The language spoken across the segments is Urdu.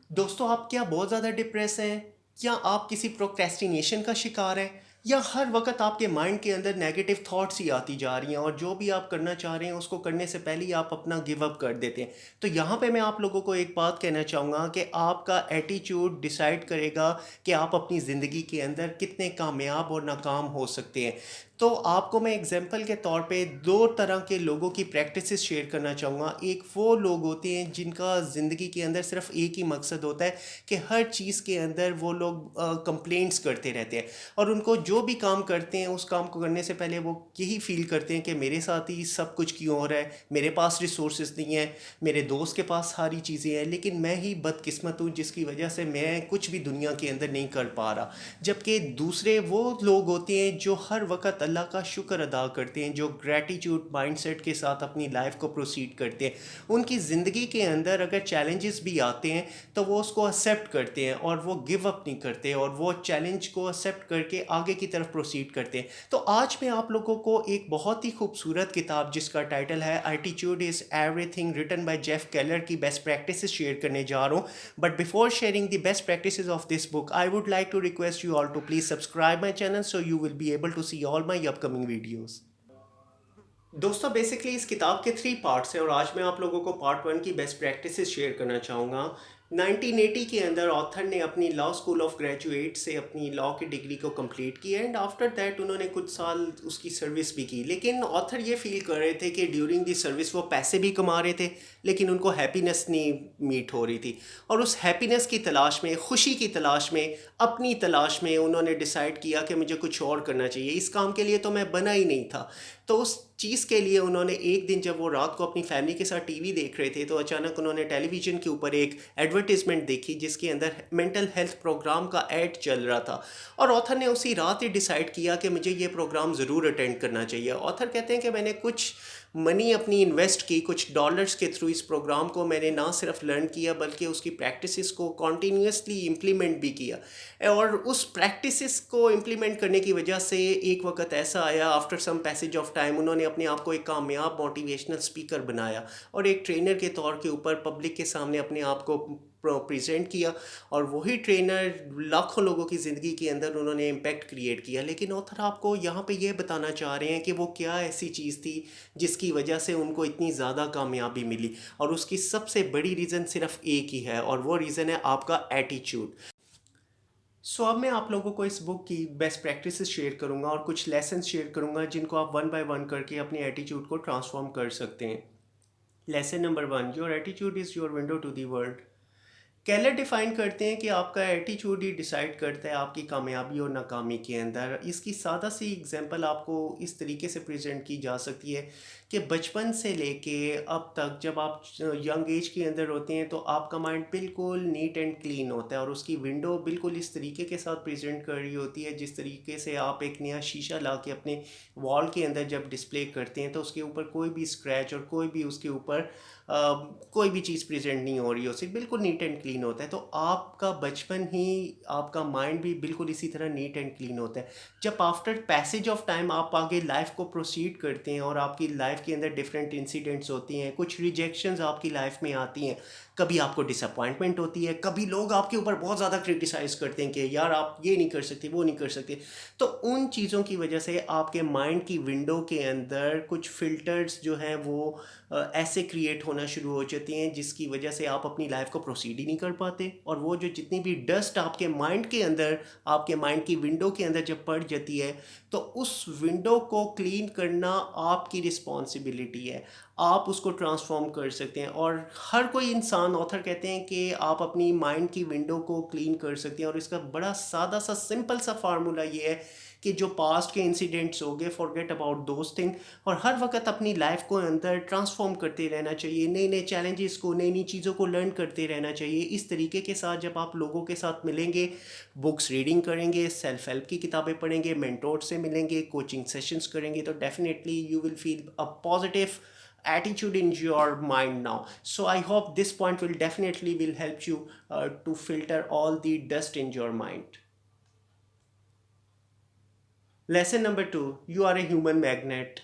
دوستوں آپ کیا بہت زیادہ ڈپریس ہیں؟ یا آپ کسی پروکریسٹینیشن کا شکار ہیں؟ یا ہر وقت آپ کے مائنڈ کے اندر نیگیٹو تھاٹس ہی آتی جا رہی ہیں اور جو بھی آپ کرنا چاہ رہے ہیں اس کو کرنے سے پہلے ہی آپ اپنا گیو اپ کر دیتے ہیں؟ تو یہاں پہ میں آپ لوگوں کو ایک بات کہنا چاہوں گا کہ آپ کا ایٹیچیوڈ ڈیسائیڈ کرے گا کہ آپ اپنی زندگی کے اندر کتنے کامیاب اور ناکام ہو سکتے ہیں۔ تو آپ کو میں اگزامپل کے طور پہ دو طرح کے لوگوں کی پریکٹسز شیئر کرنا چاہوں گا۔ ایک وہ لوگ ہوتے ہیں جن کا زندگی کے اندر صرف ایک ہی مقصد ہوتا ہے کہ ہر چیز کے اندر وہ لوگ کمپلینٹس کرتے رہتے ہیں، اور ان کو جو بھی کام کرتے ہیں اس کام کو کرنے سے پہلے وہ یہی فیل کرتے ہیں کہ میرے ساتھ ہی سب کچھ کیوں ہو رہا ہے، میرے پاس ریسورسز نہیں ہیں، میرے دوست کے پاس ساری چیزیں ہیں لیکن میں ہی بدقسمت ہوں جس کی وجہ سے میں کچھ بھی دنیا کے اندر نہیں کر پا رہا۔ جبکہ دوسرے وہ لوگ ہوتے ہیں جو ہر وقت اللہ کا شکر ادا کرتے ہیں، جو گریٹیٹیوڈ مائنڈ سیٹ کے ساتھ اپنی لائف کو پروسیڈ کرتے ہیں۔ ان کی زندگی کے اندر اگر چیلنجز بھی آتے ہیں تو وہ اس کو ایکسیپٹ کرتے ہیں اور وہ گیو اپ نہیں کرتے، اور وہ چیلنج کو ایکسیپٹ کر کے آگے کی طرف پروسیڈ کرتے ہیں۔ تو آج میں آپ لوگوں کو ایک بہت ہی خوبصورت کتاب جس کا ٹائٹل ہے attitude is everything written by Jeff Keller کی بیسٹ پریکٹسز شیئر کرنے جا رہا ہوں۔ But before sharing the best practices of this book, I would like to request you all to please subscribe my channel so you will be able to see all my upcoming videos. دوستو بیسکلی اس کتاب کے 3 پارٹس ہیں اور آج میں آپ لوگوں کو پارٹ 1 کی بیسٹ پریکٹسز شیئر کرنا چاہوں گا۔ 1980 کے اندر آتھر نے اپنی لا اسکول آف گریجویٹ سے اپنی لا کی ڈگری کو کمپلیٹ کی، اینڈ آفٹر دیٹ انہوں نے کچھ سال اس کی سروس بھی کی، لیکن آتھر یہ فیل کر رہے تھے کہ ڈیورنگ دی سروس وہ پیسے بھی کما رہے تھے لیکن ان کو ہیپینس نہیں میٹ ہو رہی تھی، اور اس ہیپینس کی تلاش میں، خوشی کی تلاش میں، اپنی تلاش میں انہوں نے ڈیسائیڈ کیا کہ مجھے کچھ اور کرنا چاہیے، اس کام کے لیے تو میں بنا ہی نہیں تھا۔ تو اس چیز کے لیے انہوں نے ایک دن جب وہ رات کو اپنی فیملی کے ساتھ ٹی وی دیکھ رہے تھے تو اچانک انہوں نے ٹیلی ویژن کے اوپر ایک ایڈورٹیزمنٹ دیکھی جس کے اندر مینٹل ہیلتھ پروگرام کا ایڈ چل رہا تھا، اور آتھر نے اسی رات ہی ڈیسائیڈ کیا کہ مجھے یہ پروگرام ضرور اٹینڈ کرنا چاہیے۔ آتھر کہتے ہیں کہ میں نے کچھ منی اپنی انویسٹ کی، کچھ ڈالرز کے تھرو اس پروگرام کو میں نے نہ صرف لرن کیا بلکہ اس کی پریکٹسز کو کنٹینیوسلی امپلیمنٹ بھی کیا، اور اس پریکٹسز کو امپلیمنٹ کرنے کی وجہ سے ایک وقت ایسا آیا after some passage of time انہوں نے اپنے آپ کو ایک کامیاب موٹیویشنل اسپیکر بنایا اور ایک ٹرینر کے طور کے اوپر پبلک کے سامنے اپنے آپ کو پریزنٹ کیا، اور وہی ٹرینر لاکھوں لوگوں کی زندگی کے اندر انہوں نے امپیکٹ کریٹ کیا۔ لیکن آتھر آپ کو یہاں پہ یہ بتانا چاہ رہے ہیں کہ وہ کیا ایسی چیز تھی جس کی وجہ سے ان کو اتنی زیادہ کامیابی ملی، اور اس کی سب سے بڑی ریزن صرف ایک ہی ہے، اور وہ ریزن ہے آپ کا ایٹیچیوڈ۔ اب میں آپ لوگوں کو اس بک کی بیسٹ پریکٹسز شیئر کروں گا اور کچھ لیسنز شیئر کروں گا جن کو آپ ون بائی ون کر کے اپنے ایٹیچیوڈ کو ٹرانسفارم کر سکتے ہیں۔ لیسن نمبر 1، یور ایٹیچیوڈ is your window to the world. Keller define کرتے ہیں کہ آپ کا ایٹیچیوڈ ہی ڈیسائیڈ کرتا ہے آپ کی کامیابی اور ناکامی کے اندر۔ اس کی سادہ سی اگزامپل آپ کو اس طریقے سے پریزنٹ کی جا سکتی ہے کہ بچپن سے لے کے اب تک جب آپ ینگ ایج کے اندر ہوتے ہیں تو آپ کا مائنڈ بالکل نیٹ اینڈ کلین ہوتا ہے، اور اس کی ونڈو بالکل اس طریقے کے ساتھ پریزنٹ کر رہی ہوتی ہے جس طریقے سے آپ ایک نیا شیشہ لا کے اپنے وال کے اندر جب ڈسپلے کرتے ہیں تو اس کے اوپر کوئی بھی اسکریچ اور کوئی بھی اس کے اوپر کوئی بھی چیز پریزنٹ نہیں ہو رہی ہوتی، بالکل نیٹ اینڈ کلین ہوتا ہے۔ تو آپ کا بچپن ہی آپ کا مائنڈ بھی بالکل اسی طرح نیٹ اینڈ کلین ہوتا ہے۔ جب آفٹر پیسج آف ٹائم آپ آگے لائف کو پروسیڈ کرتے ہیں اور آپ کی لائف کے اندر ڈفرینٹ انسیڈنٹس ہوتی ہیں، کچھ ریجیکشنز آپ کی لائف میں آتی ہیں، کبھی آپ کو ڈس اپوائنٹمنٹ ہوتی ہے، کبھی لوگ آپ کے اوپر بہت زیادہ کرٹیسائز کرتے ہیں کہ یار آپ یہ نہیں کر سکتے، وہ نہیں کر سکتے، تو ان چیزوں کی وجہ سے آپ کے مائنڈ کی ونڈو کے اندر کچھ فلٹرز جو ہیں وہ ایسے کریٹ ہونا شروع ہو جاتے ہیں جس کی وجہ سے آپ اپنی لائف کو پروسیڈ ہی نہیں کر پاتے، اور وہ جو جتنی بھی ڈسٹ آپ کے مائنڈ کے اندر، آپ کے مائنڈ کی ونڈو کے اندر جب پڑ جاتی ہے تو اس ونڈو کو کلین کرنا آپ کی رسپانسبلٹی ہے، آپ اس کو ٹرانسفارم کر سکتے ہیں۔ اور ہر کوئی انسان، آتھر کہتے ہیں کہ آپ اپنی مائنڈ کی ونڈو کو کلین کر سکتے ہیں، اور اس کا بڑا سادہ سا سمپل سا فارمولا یہ ہے کہ جو پاسٹ کے انسیڈنٹس ہو گئے فارگیٹ اباؤٹ دوز تھنگ، اور ہر وقت اپنی لائف کو اندر ٹرانسفارم کرتے رہنا چاہیے، نئے نئے چیلنجز کو، نئی نئی چیزوں کو لرن کرتے رہنا چاہیے۔ اس طریقے کے ساتھ جب آپ لوگوں کے ساتھ ملیں گے، بکس ریڈنگ کریں گے، سیلف ہیلپ کی کتابیں پڑھیں گے، مینٹور سے ملیں گے، کوچنگ سیشنز کریں گے، تو definitely you will feel a positive attitude in your mind now. So I hope this point will definitely will help you to filter all the dust in your mind. Lesson number 2, you are a human magnet.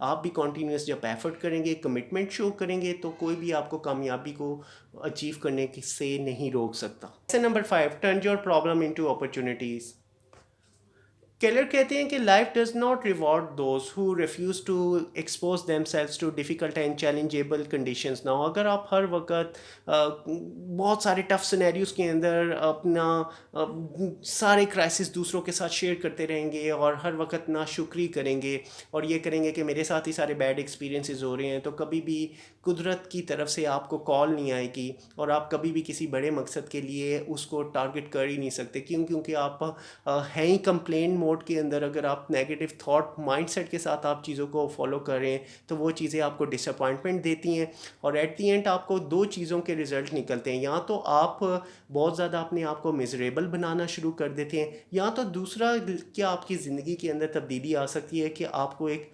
آپ بھی کنٹینیوس جب ایفرٹ کریں گے، کمٹمنٹ شو کریں گے، تو کوئی بھی آپ کو کامیابی کو اچیو کرنے سے نہیں روک سکتا۔ Lesson number 5، turn your problem into opportunities. Keller کہتے ہیں کہ life does not reward those who refuse to expose themselves to difficult and challengeable conditions. نہ ہو اگر آپ ہر وقت بہت سارے ٹف سینیریوز کے اندر اپنا سارے کرائسس دوسروں کے ساتھ شیئر کرتے رہیں گے اور ہر وقت ناشکری کریں گے اور یہ کریں گے کہ میرے ساتھ ہی سارے بیڈ ایکسپیرینسز ہو رہے ہیں، تو کبھی بھی قدرت کی طرف سے آپ کو کال نہیں آئے گی اور آپ کبھی بھی کسی بڑے مقصد کے لیے اس کو ٹارگٹ کر ہی نہیں سکتے۔ کیونکہ آپ ہیں ہی کمپلین موڈ کے اندر۔ اگر آپ نیگیٹو تھاٹ مائنڈ سیٹ کے ساتھ آپ چیزوں کو فالو کر رہے ہیں تو وہ چیزیں آپ کو ڈس اپوائنٹمنٹ دیتی ہیں، اور ایٹ دی اینڈ آپ کو دو چیزوں کے رزلٹ نکلتے ہیں، یا تو آپ بہت زیادہ اپنے آپ کو میزریبل بنانا شروع کر دیتے ہیں، یا تو دوسرا کیا آپ کی زندگی کے اندر تبدیلی آ سکتی ہے کہ آپ کو ایک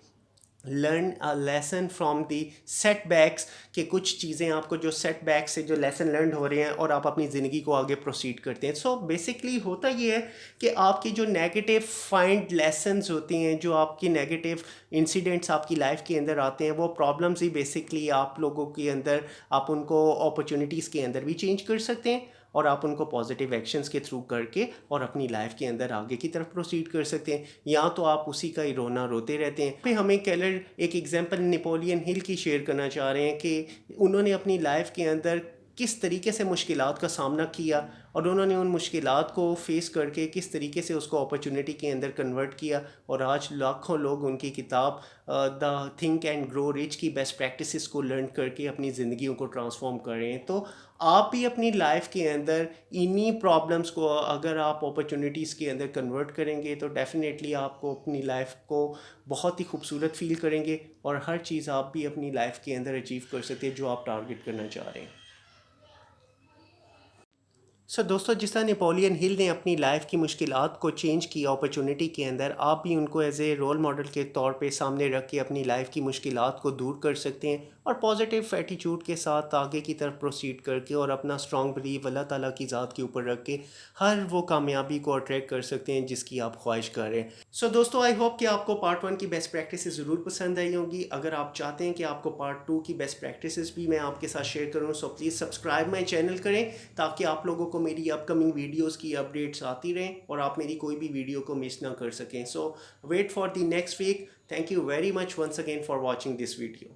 لرن لیسن فرام دی سیٹ بیکس، کہ کچھ چیزیں آپ کو جو سیٹ بیک سے جو لیسن لرنڈ ہو رہے ہیں اور آپ اپنی زندگی کو آگے پروسیڈ کرتے ہیں۔ سو بیسکلی ہوتا یہ ہے کہ آپ کی جو نیگیٹو فائنڈ لیسنز ہوتی ہیں، جو آپ کی نیگیٹو انسیڈنٹس آپ کی لائف کے اندر آتے ہیں، وہ پرابلمز ہی بیسکلی آپ لوگوں کے اندر آپ ان کو اپرچونیٹیز کے اندر بھی چینج کر سکتے ہیں، اور آپ ان کو پازیٹیو ایکشنز کے تھرو کر کے اور اپنی لائف کے اندر آگے کی طرف پروسیڈ کر سکتے ہیں، یا تو آپ اسی کا ہی رونا روتے رہتے ہیں۔ پھر ہمیں کیلر ایک ایگزامپل نیپولین ہل کی شیئر کرنا چاہ رہے ہیں کہ انہوں نے اپنی لائف کے اندر کس طریقے سے مشکلات کا سامنا کیا، اور انہوں نے ان مشکلات کو فیس کر کے کس طریقے سے اس کو اپرچونیٹی کے اندر کنورٹ کیا، اور آج لاکھوں لوگ ان کی کتاب دا تھنک اینڈ گرو رچ کی بیسٹ پریکٹسز کو لرن کر کے اپنی زندگیوں کو ٹرانسفارم کر رہے ہیں۔ تو آپ بھی اپنی لائف کے اندر انہی پرابلمس کو اگر آپ اپرچونیٹیز کے اندر کنورٹ کریں گے تو ڈیفینیٹلی آپ کو اپنی لائف کو بہت ہی خوبصورت فیل کریں گے، اور ہر چیز آپ بھی اپنی لائف کے اندر اچیو کر سکتے ہیں جو آپ ٹارگٹ کرنا چاہ رہے ہیں۔ دوستو، جس طرح نیپولین ہل نے اپنی لائف کی مشکلات کو چینج کیا اپرچونیٹی کے اندر، آپ بھی ان کو ایز اے رول ماڈل کے طور پہ سامنے رکھ کے اپنی لائف کی مشکلات کو دور کر سکتے ہیں، اور پازیٹیو ایٹیچیوڈ کے ساتھ آگے کی طرف پروسیڈ کر کے اور اپنا اسٹرانگ بلیو اللہ تعالیٰ کی ذات کے اوپر رکھ کے ہر وہ کامیابی کو اٹریکٹ کر سکتے ہیں جس کی آپ خواہش کر رہے ہیں۔ دوستو، آئی ہوپ کہ آپ کو پارٹ 1 کی بیسٹ پریکٹسز ضرور پسند آئی ہوں گی۔ اگر آپ چاہتے ہیں کہ آپ کو پارٹ 2 کی بیسٹ پریکٹسز بھی میں آپ کے ساتھ شیئر کروں، so please subscribe my channel کریں، تاکہ آپ لوگوں کو میری اپ کمنگ ویڈیوز کی اپڈیٹس آتی رہیں اور آپ میری کوئی بھی ویڈیو کو مس نہ کر سکیں۔ So wait for the next week. Thank you very much once again for watching this video.